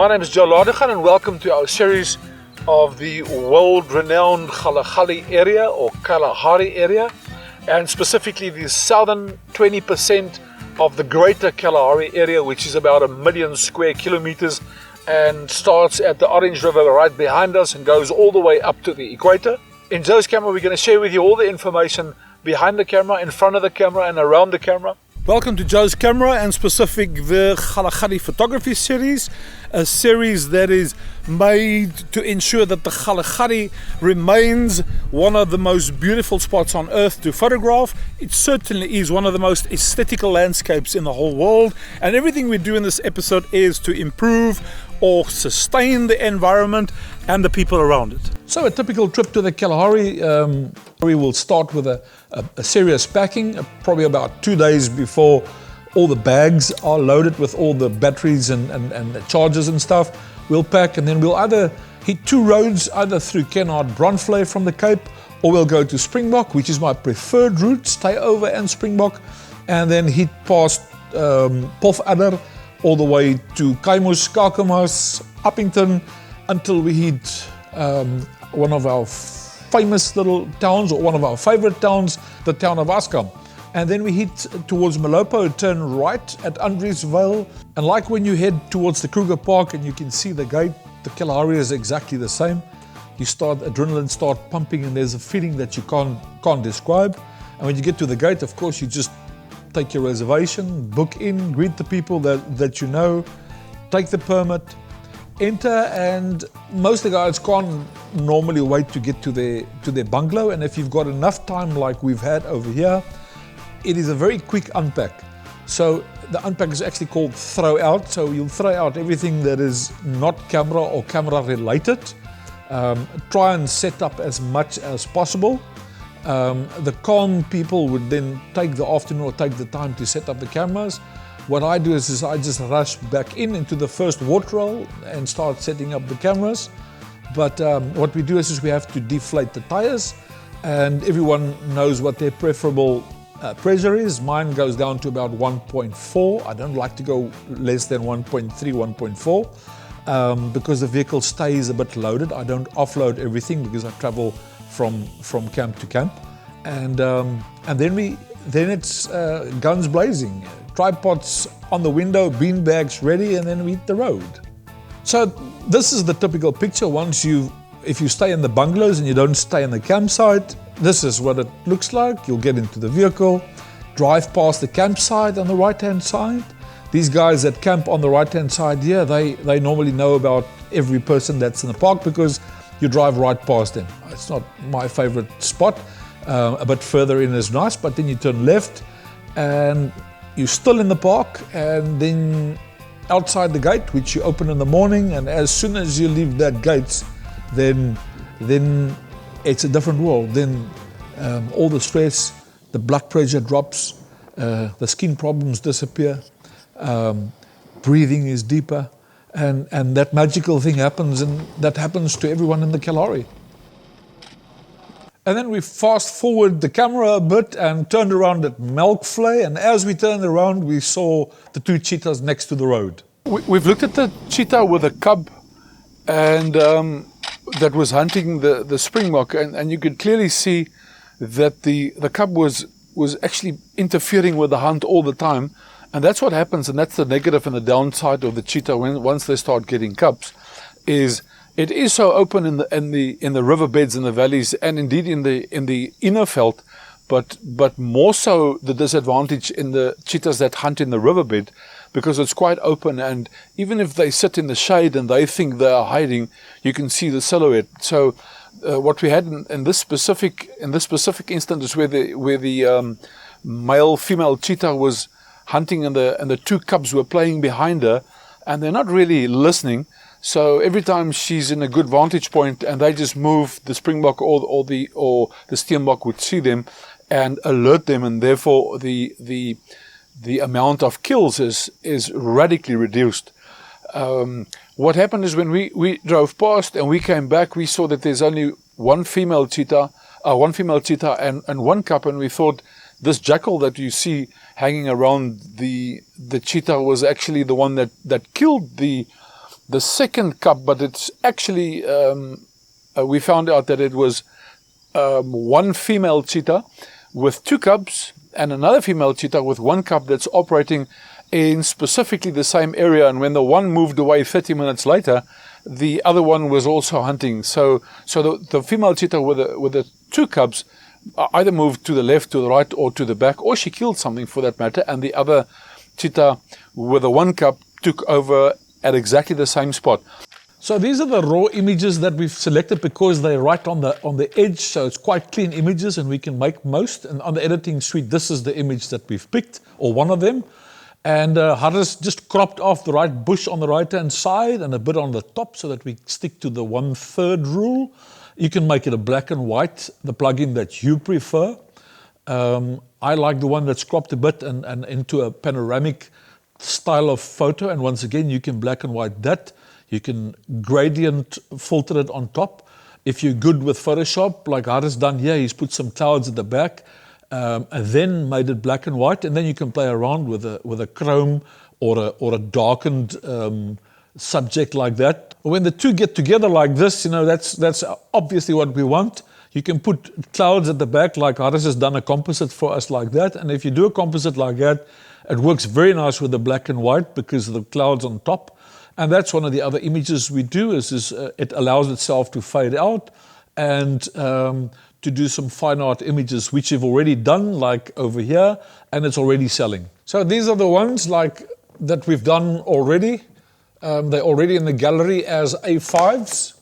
My name is Kgalagadi and welcome to our series of the world-renowned Kgalagadi area or Kalahari area, and specifically the southern 20% of the greater Kalahari area, which is about 1 million square kilometers and starts at the Orange River right behind us and goes all the way up to the equator. In Joe's camera, we're going to share with you all the information behind the camera, in front of the camera and around the camera. Welcome to Joe's camera, and specific the Kgalagadi Photography series, a series that is made to ensure that the Kgalagadi remains one of the most beautiful spots on earth to photograph. It certainly is one of the most aesthetical landscapes in the whole world, and everything we do in this episode is to improve or sustain the environment and the people around it. So a typical trip to the Kalahari, we will start with a serious packing, probably about 2 days before all the bags are loaded with all the batteries and the chargers and stuff. We'll pack, and then we'll either hit 2 roads, either through Kennard Bronfley from the Cape, or we'll go to Springbok, which is my preferred route, stay over in Springbok, and then hit past Pofadder all the way to Kaimus, Kakamas, Uppington, until we hit one of our famous little towns, or one of our favorite towns, the town of Askam. And then we hit towards Malopo, turn right at Andriesville. And like when you head towards the Kruger Park and you can see the gate, the Kalahari is exactly the same. Adrenaline start pumping, and there's a feeling that you can't describe. And when you get to the gate, of course, you just take your reservation, book in, greet the people that you know, take the permit, enter, and most of the guys can't normally wait to get to their bungalow. And if you've got enough time like we've had over here, it is a very quick unpack. So the unpack is actually called throw out. So you'll throw out everything that is not camera or camera related. Try and set up as much as possible. The con people would then take the afternoon or take the time to set up the cameras. What I do is I just rush back into the first water roll and start setting up the cameras. But what we do is we have to deflate the tires, and everyone knows what their preferable pressure is. Mine goes down to about 1.4. I don't like to go less than 1.3, 1.4 because the vehicle stays a bit loaded. I don't offload everything because I travel from camp to camp, and then it's guns blazing, tripods on the window, bean bags ready, and then we hit the road. So this is the typical picture. If you stay in the bungalows and you don't stay in the campsite, this is what it looks like. You'll get into the vehicle, drive past the campsite on the right-hand side. These guys that camp on the right-hand side here, they normally know about every person that's in the park because you drive right past them. It's not my favorite spot. A bit further in is nice, but then you turn left and you're still in the park, and then outside the gate, which you open in the morning, and as soon as you leave that gate, then it's a different world. Then all the stress, the blood pressure drops, the skin problems disappear, breathing is deeper, and that magical thing happens, and that happens to everyone in the Kalahari. And then we fast forward the camera a bit and turned around at Melkvlei, and as we turned around, we saw the 2 cheetahs next to the road. We've looked at the cheetah with a cub, and that was hunting the springbok, and you could clearly see that the cub was actually interfering with the hunt all the time. And that's what happens, and that's the negative and the downside of the cheetah once they start getting cubs, is it is so open in the riverbeds and the valleys, and indeed in the inner veld, but more so the disadvantage in the cheetahs that hunt in the riverbed, because it's quite open, and even if they sit in the shade and they think they are hiding, you can see the silhouette. So what we had in this specific instance is where the male-female cheetah was hunting, and the 2 cubs were playing behind her, and they're not really listening. So every time she's in a good vantage point and they just move, the springbok or the steenbok would see them and alert them, and therefore the amount of kills is radically reduced. What happened is when we drove past and we came back, we saw that there's only one female cheetah and 1 cub, and we thought this jackal that you see hanging around the cheetah was actually the one that killed the the second cub, but it's actually, we found out that it was one female cheetah with 2 cubs and another female cheetah with 1 cub that's operating in specifically the same area. And when the one moved away 30 minutes later, the other one was also hunting. So the female cheetah with the 2 cubs either moved to the left, to the right, or to the back, or she killed something for that matter, and the other cheetah with the 1 cub took over at exactly the same spot. So these are the raw images that we've selected because they're right on the edge, so it's quite clean images and we can make most. And on the editing suite, this is the image that we've picked, or one of them. And Harris just cropped off the right bush on the right-hand side and a bit on the top so that we stick to the 1/3 rule. You can make it a black and white, the plugin that you prefer. I like the one that's cropped a bit and into a panoramic style of photo. And once again, you can black and white that. You can gradient filter it on top. If you're good with Photoshop, like Harris done here, he's put some clouds at the back and then made it black and white. And then you can play around with a chrome or a darkened subject like that. When the two get together like this, you know, that's obviously what we want. You can put clouds at the back, like Harris has done a composite for us like that. And if you do a composite like that, it works very nice with the black and white because of the clouds on top. And that's one of the other images we do is it allows itself to fade out and to do some fine art images, which you've already done, like over here, and it's already selling. So these are the ones like that we've done already. They're already in the gallery as A5s.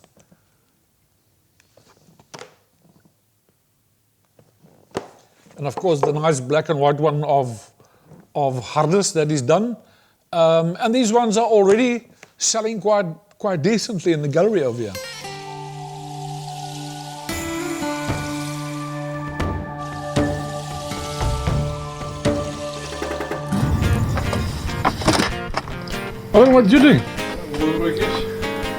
And of course, the nice black and white one of Harris that is done. And these ones are already selling quite decently in the gallery over here. Oh, what are you doing?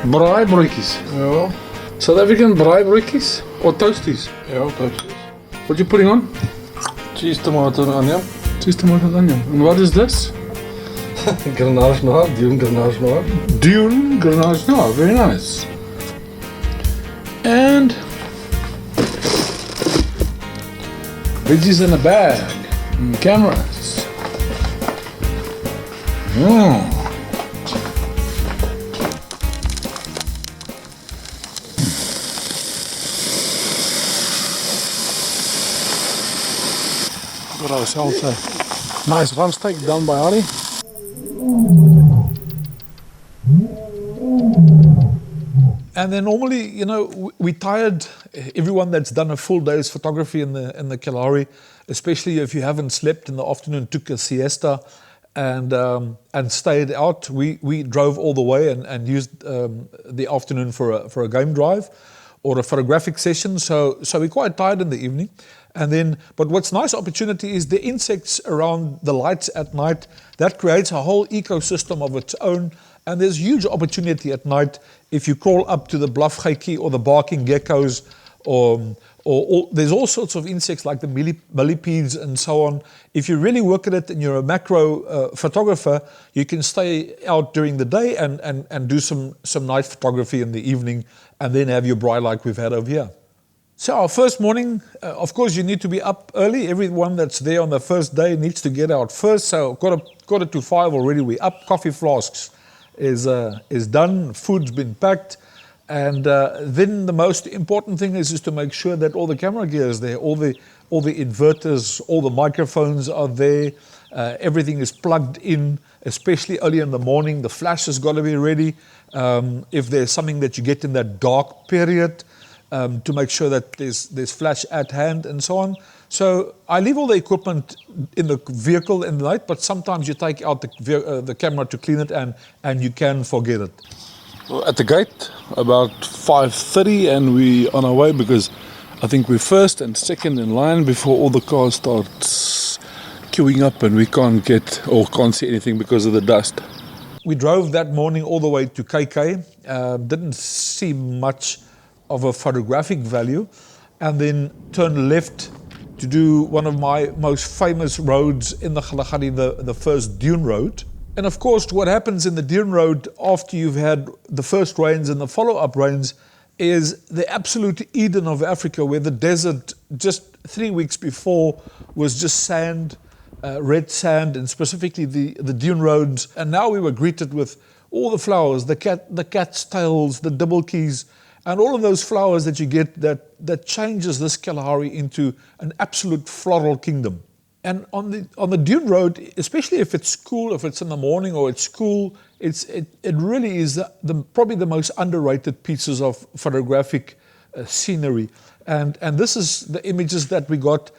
Braaibroodjies. Ja. South African braaibroodjies or toasties? Ja, toasties. What are you putting on? Cheese, tomato and onion. Cheese, tomato, and onion. And what is this? Grenache noir, dune grenache noir. Dune grenache noir, very nice. And veggies in a bag. And cameras. Got ourselves a nice run steak done by Harry. And then normally, you know, we tired everyone that's done a full day's photography in the Kalahari, especially if you haven't slept in the afternoon, took a siesta and stayed out. We drove all the way and used the afternoon for a game drive or a photographic session. So we're quite tired in the evening. And then, but what's nice opportunity is the insects around the lights at night. That creates a whole ecosystem of its own. And there's huge opportunity at night if you crawl up to the bluffgeitjie or the barking geckos, or there's all sorts of insects like the millipedes and so on. If you really work at it and you're a macro photographer, you can stay out during the day and do some night photography in the evening, and then have your braai like we've had over here. So our first morning, of course, you need to be up early. Everyone that's there on the first day needs to get out first. So quarter to 5 already, we're up. Coffee flasks is done. Food's been packed. And then the most important thing is to make sure that all the camera gear is there. All the inverters, all the microphones are there. Everything is plugged in, especially early in the morning. The flash has got to be ready. If there's something that you get in that dark period, to make sure that there's flash at hand and so on. So I leave all the equipment in the vehicle in the night, but sometimes you take out the camera to clean it and you can forget it. We're at the gate about 5:30 and we're on our way because I think we're first and second in line before all the cars start queuing up and we can't see anything because of the dust. We drove that morning all the way to KK, didn't see much of a photographic value, and then turned left to do one of my most famous roads in the Kgalagadi, the first dune road. And of course, what happens in the dune road after you've had the first rains and the follow-up rains is the absolute Eden of Africa, where the desert just 3 weeks before was just sand, red sand, and specifically the dune roads. And now we were greeted with all the flowers, the cat's tails, the double keys, and all of those flowers that you get that changes this Kalahari into an absolute floral kingdom. And on the dune road, especially if it's cool, if it's in the morning or it's cool, it really is probably the most underrated pieces of photographic scenery. And this is the images that we got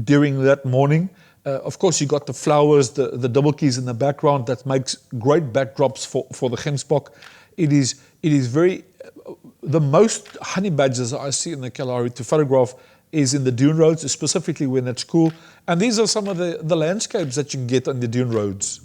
during that morning. Of course, you got the flowers, the double keys in the background that makes great backdrops for the Gemsbok. It is very, the most honey badgers I see in the Kalahari to photograph is in the dune roads, specifically when it's cool. And these are some of the landscapes that you can get on the dune roads.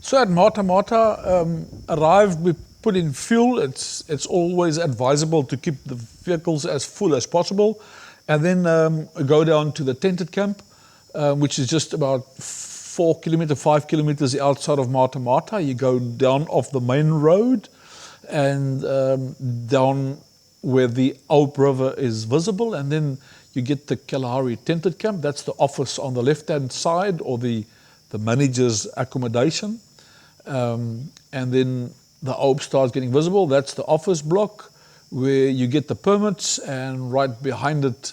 So at Mata Mata, arrived, we put in fuel. It's always advisable to keep the vehicles as full as possible. And then go down to the tented camp, which is just about 5 kilometers outside of Mata Mata. You go down off the main road and down where the Old River is visible, and then you get the Kalahari tented camp. That's the office on the left-hand side, or the manager's accommodation. And then the Old starts getting visible. That's the office block where you get the permits, and right behind it,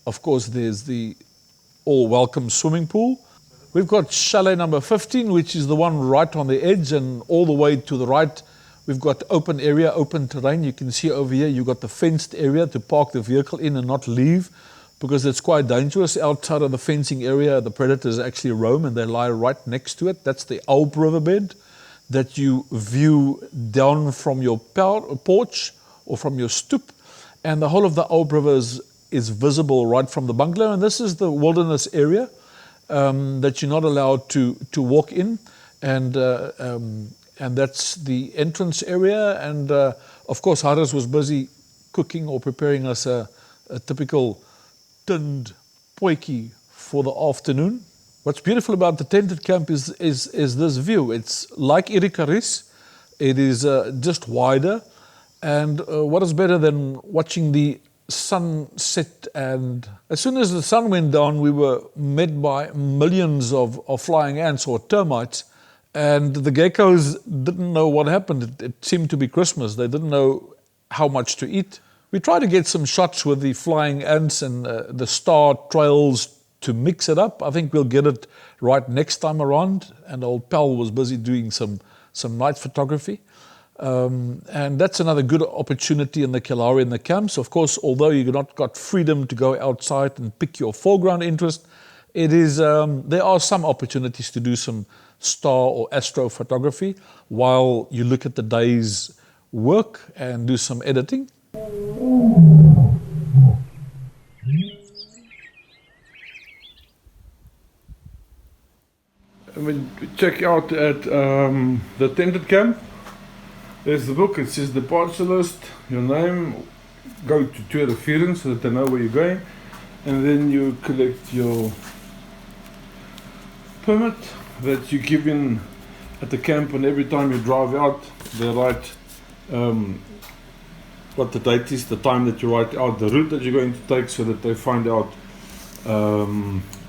of course, there's the all-welcome swimming pool. We've got chalet number 15, which is the one right on the edge, and all the way to the right, we've got open area, open terrain. You can see over here, you've got the fenced area to park the vehicle in and not leave, because it's quite dangerous. Outside of the fencing area, the predators actually roam, and they lie right next to it. That's the Old riverbed that you view down from your porch or from your stoop, and the whole of the Old River is visible right from the bungalow. And this is the wilderness area that you're not allowed to walk in, and that's the entrance area. And of course, Harris was busy cooking or preparing us a typical tinned potjie for the afternoon. What's beautiful about the tented camp is this view. It's like Urikaruus. It is just wider, and what is better than watching the sun set? And as soon as the sun went down, we were met by millions of flying ants or termites, and the geckos didn't know what happened. It seemed to be Christmas. They didn't know how much to eat. We tried to get some shots with the flying ants and the star trails to mix it up. I think we'll get it right next time around, and old pal was busy doing some night photography. And that's another good opportunity in the Kalahari and the camps. Of course, although you've not got freedom to go outside and pick your foreground interest, it is there are some opportunities to do some star or astro photography while you look at the day's work and do some editing. When we check out at the tented camp, there's the book. It says departure list, your name, go to Twee Rivieren so that they know where you're going, and then you collect your permit that you give in at the camp, and every time you drive out, they write what the date is, the time that you write out, the route that you're going to take, so that they find out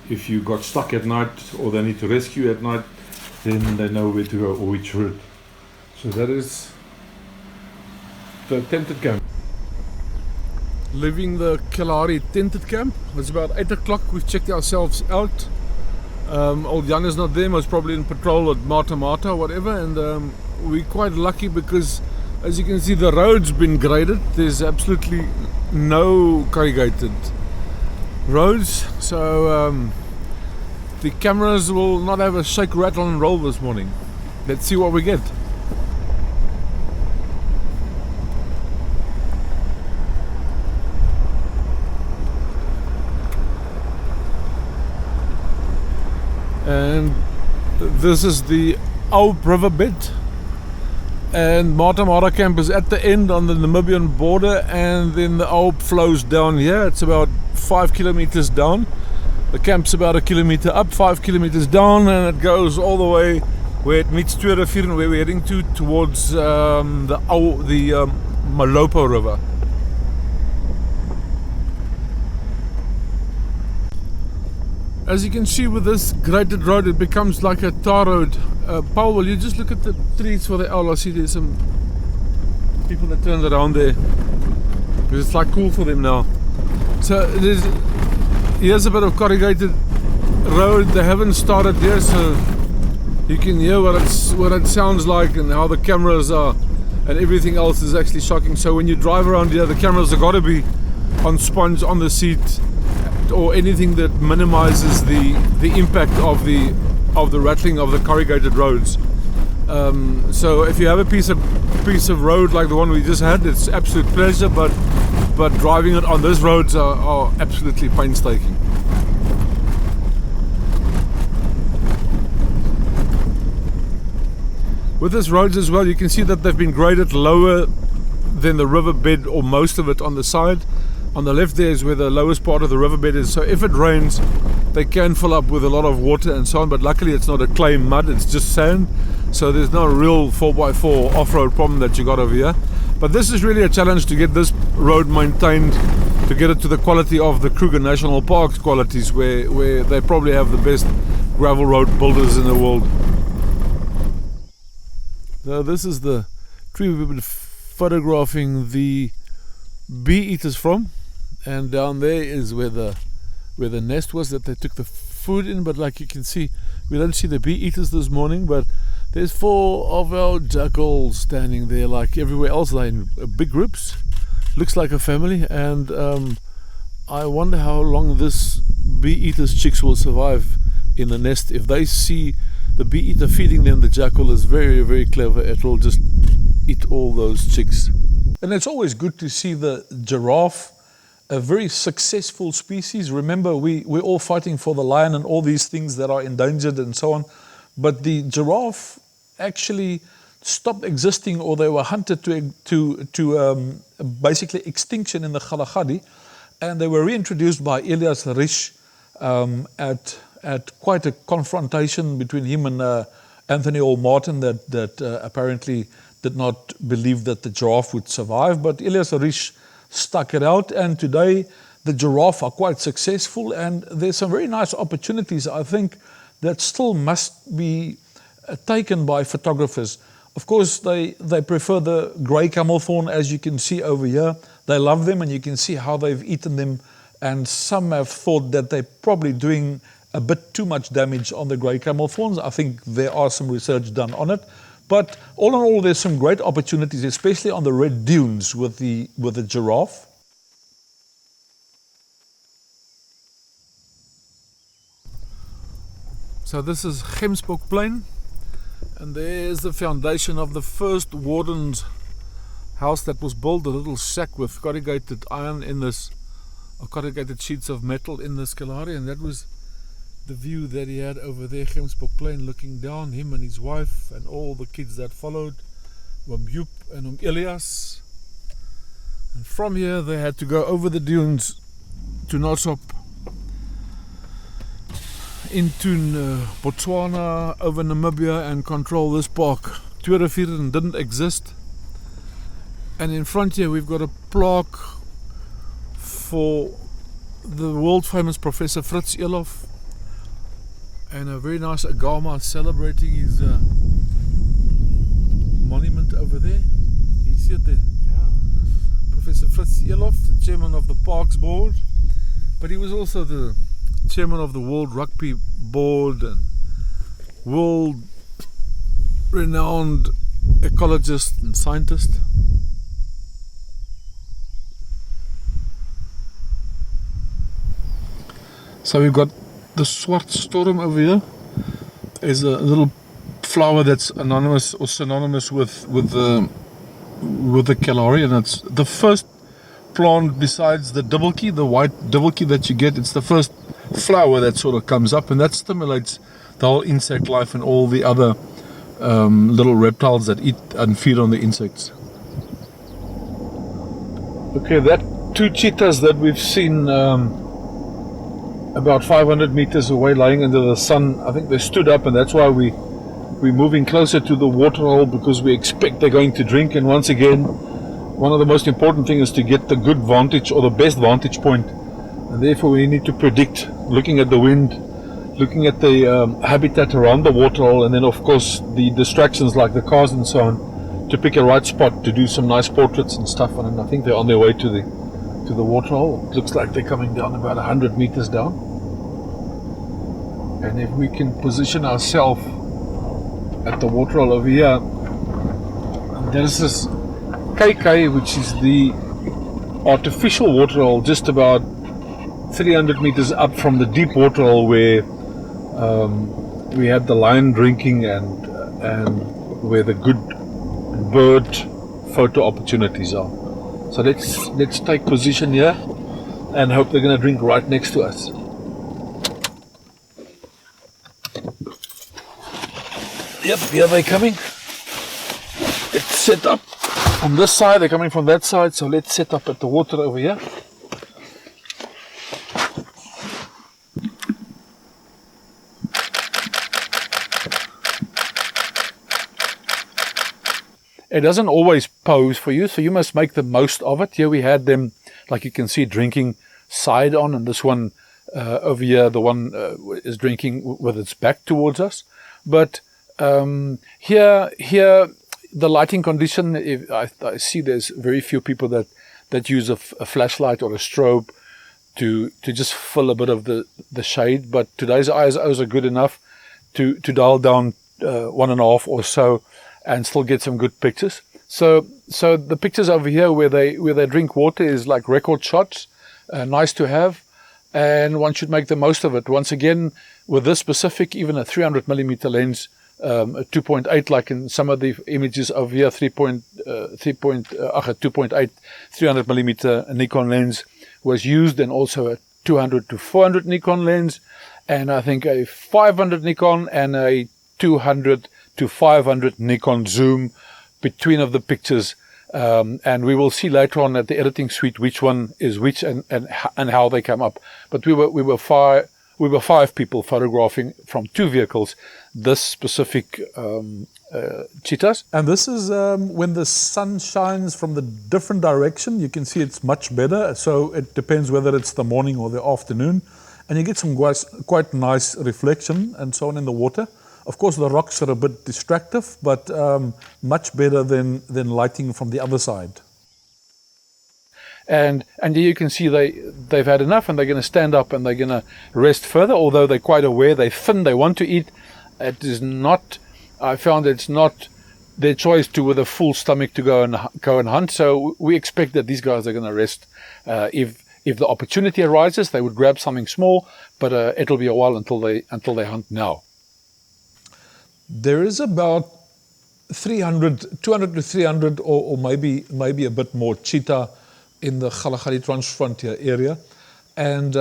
if you got stuck at night or they need to rescue at night, then they know where to go or which route. So that is the tented camp. Leaving the Kalahari tented camp. It's about 8 o'clock. We've checked ourselves out. Old Jan is not there, most probably in patrol at Mata Mata, whatever, and we're quite lucky because, as you can see, the road's been graded. There's absolutely no corrugated roads, so the cameras will not have a shake, rattle and roll this morning. Let's see what we get. And this is the Old riverbed, And Mara camp is at the end on the Namibian border, and then the Alp flows down here. It's about 5 kilometers down. The camp's about 1 kilometer up, 5 kilometers down, and it goes all the way where it meets Twee Rivieren, where we're heading towards the Malopo River. As you can see with this graded road, it becomes like a tar road. Paul, will you just look at the trees for the owl? I see there's some people that turned around there because it's like cool for them now. So here's a bit of corrugated road. They haven't started here, so you can hear what it sounds like and how the cameras are, and everything else is actually shocking. So when you drive around here, the cameras have got to be on sponge on the seat, or anything that minimizes the impact of the rattling of the corrugated roads. So if you have a piece of road like the one we just had, it's absolute pleasure, but driving it on those roads are absolutely painstaking. With this roads as well, you can see that they've been graded lower than the riverbed, or most of it on the side. On the left there is where the lowest part of the riverbed is, so if it rains they can fill up with a lot of water and so on, but luckily it's not a clay mud, it's just sand, so there's no real 4x4 off-road problem that you got over here. But this is really a challenge to get this road maintained, to get it to the quality of the Kruger National Park's qualities, where they probably have the best gravel road builders in the world. Now this is the tree we've been photographing the bee eaters from, and down there is where the nest was that they took the food in. But like you can see, we don't see the bee eaters this morning, but there's 4 of our jackals standing there. Like everywhere else, they're in big groups, looks like a family, and I wonder how long this bee eaters chicks will survive in the nest. If they see the bee eater feeding them, the jackal is very, very clever. It will just eat all those chicks. And it's always good to see the giraffe, a very successful species. Remember, we're all fighting for the lion and all these things that are endangered and so on. But the giraffe actually stopped existing, or they were hunted to basically extinction in the Kgalagadi, and they were reintroduced by Elias Risch at quite a confrontation between him and Anthony Hall Martin that apparently did not believe that the giraffe would survive, but Elias Risch stuck it out, and today the giraffe are quite successful, and there's some very nice opportunities, I think, that still must be taken by photographers. Of course, they prefer the grey camel thorn, as you can see over here. They love them, and you can see how they've eaten them, and some have thought that they're probably doing a bit too much damage on the grey camel thorns. I think there are some research done on it. But all in all, there's some great opportunities, especially on the red dunes with the giraffe. So this is Gemsbokplein, and there's the foundation of the first warden's house that was built, a little shack with corrugated iron in this, or corrugated sheets of metal in this Kalahari, and that was the view that he had over there, Gemsbokplein, looking down, him and his wife and all the kids that followed, Joep and Elias. And from here they had to go over the dunes to Nossob, into Botswana, over Namibia, and control this park. Twee Rivieren didn't exist. And in front here we've got a plaque for the world famous Professor Fritz Elof, and a very nice agama celebrating his monument over there. You see it there? Yeah. Professor Fritz Elof, the chairman of the Parks Board, but he was also the chairman of the World Rugby Board and world renowned ecologist and scientist. So we've got the Swartstorm over here. Is a little flower that's anonymous or synonymous with the Kalahari, and it's the first plant besides the dibblekie, the white dibblekie that you get. It's the first flower that sort of comes up, and that stimulates the whole insect life and all the other little reptiles that eat and feed on the insects. Okay, that 2 cheetahs that we've seen about 500 meters away lying under the sun, I think they stood up, and that's why we're moving closer to the waterhole, because we expect they're going to drink. And once again, one of the most important things is to get the good vantage or the best vantage point, and therefore we need to predict, looking at the wind, looking at the habitat around the waterhole, and then of course the distractions like the cars and so on, to pick a right spot to do some nice portraits and stuff. And I think they're on their way to the waterhole. It looks like they're coming down about 100 meters down. And if we can position ourselves at the waterhole over here, there's this KK, which is the artificial waterhole, just about 300 meters up from the deep waterhole where we had the lion drinking and where the good bird photo opportunities are. So let's take position here and hope they're going to drink right next to us. Yep, here they're coming. Let's set up on this side. They're coming from that side, so let's set up at the water over here. It doesn't always pose for you, so you must make the most of it. Here we had them, like you can see, drinking side on, and this one over here, the one is drinking with its back towards us. But here, the lighting condition, I see there's very few people that use a flashlight or a strobe to just fill a bit of the shade. But today's ISOs are good enough to dial down 1.5 or so, and still get some good pictures. So the pictures over here where they drink water is like record shots, nice to have, and one should make the most of it. Once again, with this specific, even a 300mm lens, a 2.8, like in some of the images over here, 2.8 300mm Nikon lens was used, and also a 200 to 400 Nikon lens, and I think a 500 Nikon and a 200 to 500 Nikon zoom between of the pictures, and we will see later on at the editing suite which one is which and how they come up. But we were 5 people photographing from 2 vehicles this specific cheetahs. And this is when the sun shines from the different direction. You can see it's much better, so it depends whether it's the morning or the afternoon, and you get some quite nice reflection and so on in the water. Of course, the rocks are a bit distractive, but much better than lighting from the other side. And here you can see they've had enough, and they're going to stand up and they're going to rest further. Although they're quite aware, they're thin, they want to eat. It is not. I found it's not their choice to with a full stomach to go and hunt. So we expect that these guys are going to rest. If the opportunity arises, they would grab something small, but it'll be a while until they hunt now. There is about 200 to 300 or maybe a bit more cheetah in the Kgalagadi Transfrontier area, and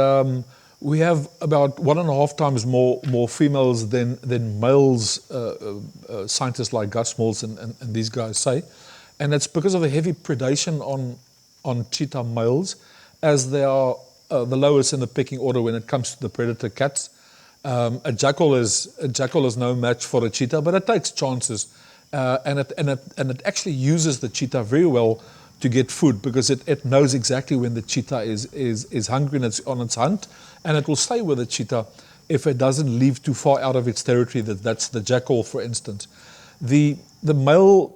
we have about 1.5 times more females than males. Scientists like Gus Mills and these guys say, and it's because of the heavy predation on cheetah males, as they are the lowest in the pecking order when it comes to the predator cats. A jackal is no match for a cheetah, but it takes chances, and it actually uses the cheetah very well to get food, because it knows exactly when the cheetah is hungry and it's on its hunt, and it will stay with the cheetah if it doesn't leave too far out of its territory. That's the jackal, for instance. The male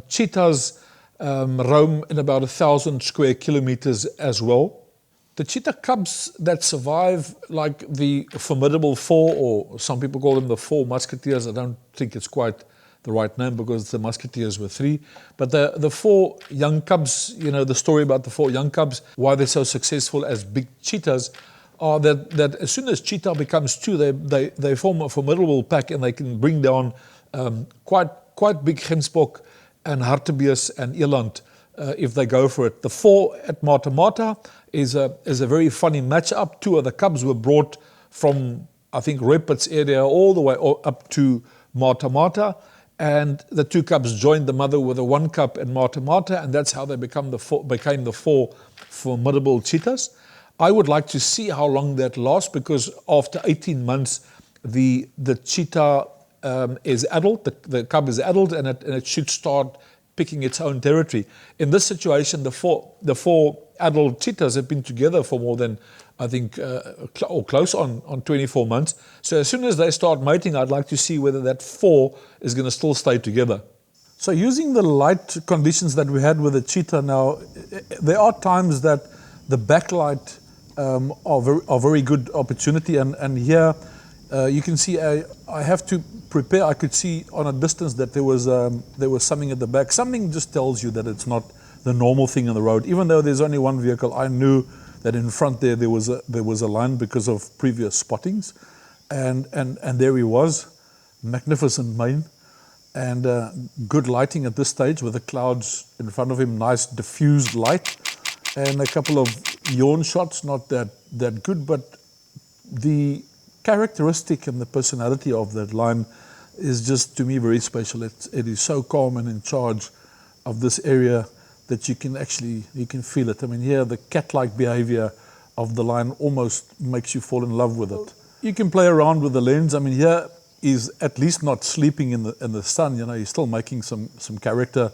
cheetahs roam in about 1,000 square kilometers as well. The cheetah cubs that survive, like the formidable 4, or some people call them the 4 musketeers. I don't think it's quite the right name, because the musketeers were 3. But the 4 young cubs, you know, the story about the 4 young cubs, why they're so successful as big cheetahs, are that as soon as cheetah becomes 2, they form a formidable pack, and they can bring down quite big Gemsbok and hartebeest and eland if they go for it. The 4 at Mata Mata is a very funny match-up. 2 of the cubs were brought from, I think, Repit's area all the way up to Mata Mata, and the two cubs joined the mother with a one cub and mata, and that's how they became the four formidable cheetahs. I would like to see how long that lasts, because after 18 months, the cheetah is adult, the cub is adult, and it should start picking its own territory. In this situation, the four adult cheetahs have been together for more than, I think, or close on 24 months. So as soon as they start mating, I'd like to see whether that four is going to still stay together. So using the light conditions that we had with the cheetah now, there are times that the backlight are very good opportunity, and here you can see I have to prepare. I could see on a distance that there was something at the back. Something just tells you that it's not the normal thing on the road. Even though there's only one vehicle, I knew that in front there was a line because of previous spottings, and there he was, magnificent mane, and good lighting at this stage with the clouds in front of him, nice diffused light, and a couple of yawn shots, not that good, but the characteristic and the personality of that lion is just, to me, very special. It is so calm and in charge of this area that you can feel it. I mean, here the cat-like behavior of the lion almost makes you fall in love with it. You can play around with the lens. I mean, here he's at least not sleeping in the sun. You know, he's still making some character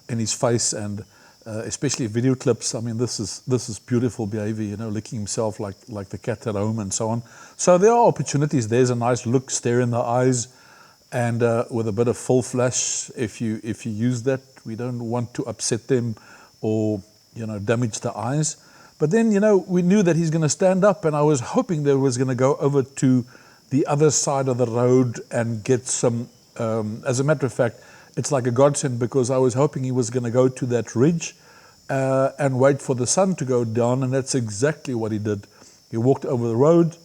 in his face, and especially video clips. I mean, this is beautiful behavior. You know, licking himself like the cat at home and so on. So there are opportunities. There's a nice look, stare in the eyes, and with a bit of full flash. If you use that, we don't want to upset them or, you know, damage the eyes. But then, you know, we knew that he's going to stand up, and I was hoping that he was going to go over to the other side of the road and get some. As a matter of fact, it's like a godsend, because I was hoping he was going to go to that ridge and wait for the sun to go down, and that's exactly what he did. He walked over the road,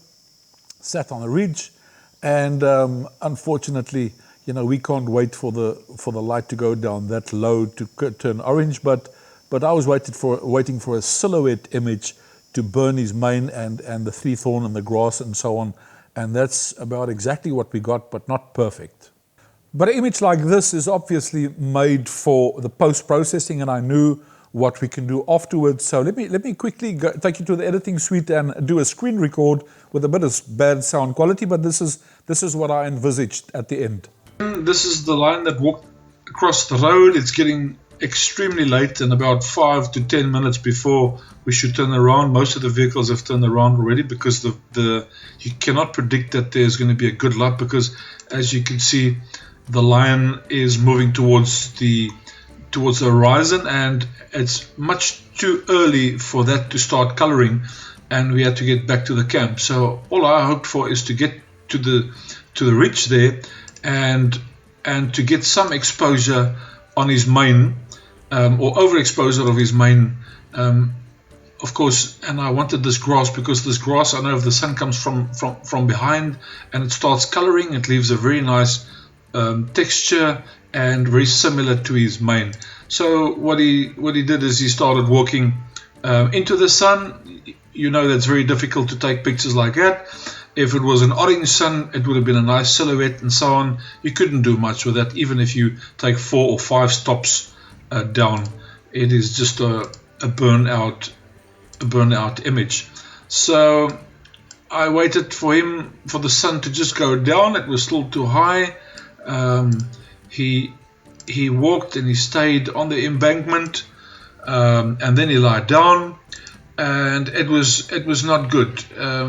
sat on the ridge, and unfortunately, you know, we can't wait for the light to go down that low to turn orange, but I was waiting for a silhouette image to burn his mane and the three thorn and the grass and so on, and that's about exactly what we got, but not perfect. But an image like this is obviously made for the post-processing, and I knew what we can do afterwards. So let me quickly take you to the editing suite and do a screen record with a bit of bad sound quality, but this is what I envisaged at the end. This is the line that walked across the road. It's getting extremely late, and about 5 to 10 minutes before we should turn around. Most of the vehicles have turned around already, because you cannot predict that there's going to be a good light, because as you can see, the lion is moving towards the horizon, and it's much too early for that to start coloring, and we had to get back to the camp. So all I hoped for is to get to the ridge there and to get some exposure on his mane, or overexposure of his mane, of course. And I wanted this grass, because this grass, I know if the sun comes from behind and it starts coloring, it leaves a very nice texture and very similar to his mane. So what he did is he started walking into the sun. You know, that's very difficult to take pictures like that. If it was an orange sun, it would have been a nice silhouette and so on. You couldn't do much with that, even if you take 4 or 5 stops down. It is just a burnout image. So I waited for the sun to just go down. It was still too high. He walked and he stayed on the embankment, and then he lied down, and it was not good.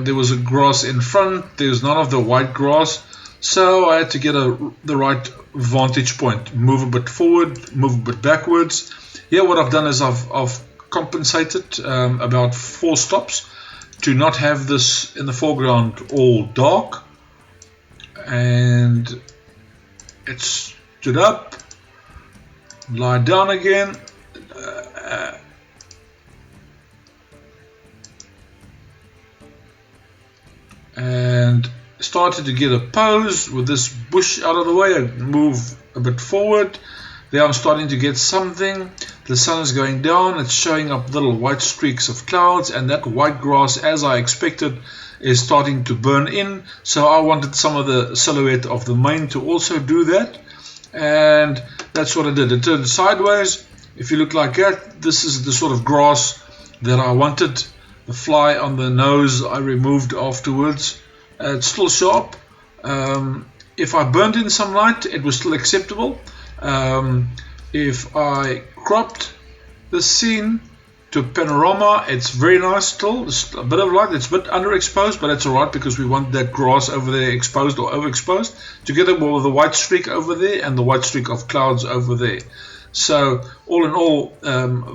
There was a grass in front. There was none of the white grass, so I had to get the right vantage point. Move a bit forward, move a bit backwards. Here, what I've done is I've compensated about 4 stops to not have this in the foreground all dark, and it stood up, lied down again, and started to get a pose with this bush out of the way. I move a bit forward. There I'm starting to get something. The sun is going down. It's showing up little white streaks of clouds, and that white grass, as I expected, is starting to burn in. So I wanted some of the silhouette of the mane to also do that. and that's what I did. It turned sideways. If you look like that, this is the sort of grass that I wanted. The fly on the nose I removed afterwards. It's still sharp. If I burned in some light, it was still acceptable. If I cropped the scene to panorama, it's very nice still. It's a bit of light, it's a bit underexposed, but that's alright because we want that grass over there exposed or overexposed, together with the white streak over there and the white streak of clouds over there. So all in all,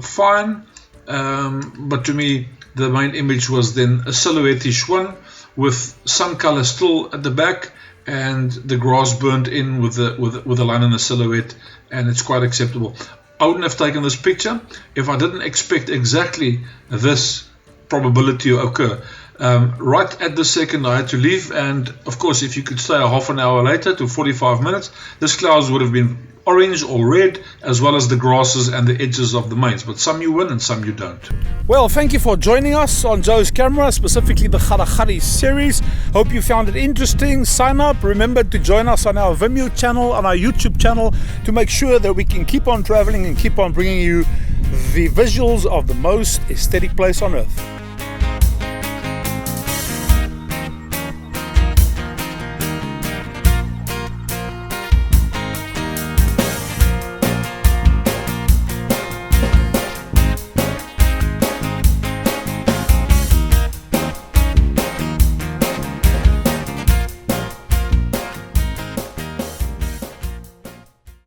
fine, but to me the main image was then a silhouette-ish one with some color still at the back and the grass burned in with the line and the silhouette, and it's quite acceptable. I wouldn't have taken this picture if I didn't expect exactly this probability to occur. Right at the second I had to leave, and of course if you could stay a half an hour later to 45 minutes, this clouds would have been orange or red, as well as the grasses and the edges of the mains, but some you win and some you don't. Well, thank you for joining us on Joe's camera, specifically the Kgalagadi series. Hope you found it interesting. Sign up. Remember to join us on our Vimeo channel, on our YouTube channel, to make sure that we can keep on traveling and keep on bringing you the visuals of the most aesthetic place on earth.